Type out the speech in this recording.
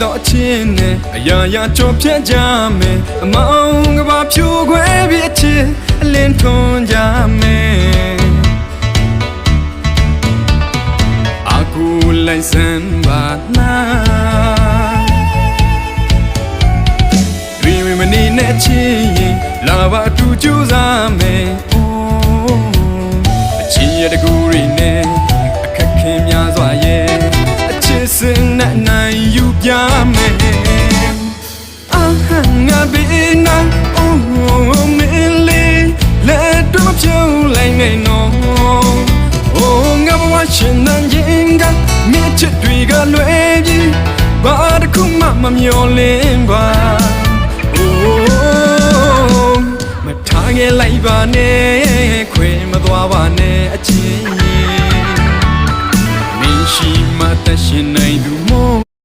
တော့အချင်းနဲ့အရာရာကြောဖြတ်ကြမယ်အမောင်ကဘာဖြူခွဲပြီးအချစ်အလင်းထွန်းကြမယ်အခုလိုက်စမ်းပါနာရီမနေနဲ့ချင်းရင်လာပါတူကြိုးစားမယ်အချင်းရတကူရီနဲ့အခက်ခဲများစွာရဲ့အချစ်စင်နဲ့နိုင်ယူပြမယ်အာငါဘေးနာအိုးမင်းလေးလက်တော့ပြုံးလိုက်နေနော်အိုးငါဘဝရှင်နိုင်ရင်ကမြစ်ချစ်တွေကလွယ်ပြီးဘာတစ်ခုမှမမျောလင်းပါမထားခဲ့လိုက်ပါနဲ့ခွေမသွားပါနဲ့အချင်းမင်းရှိမှတရှင်နိုင်သူ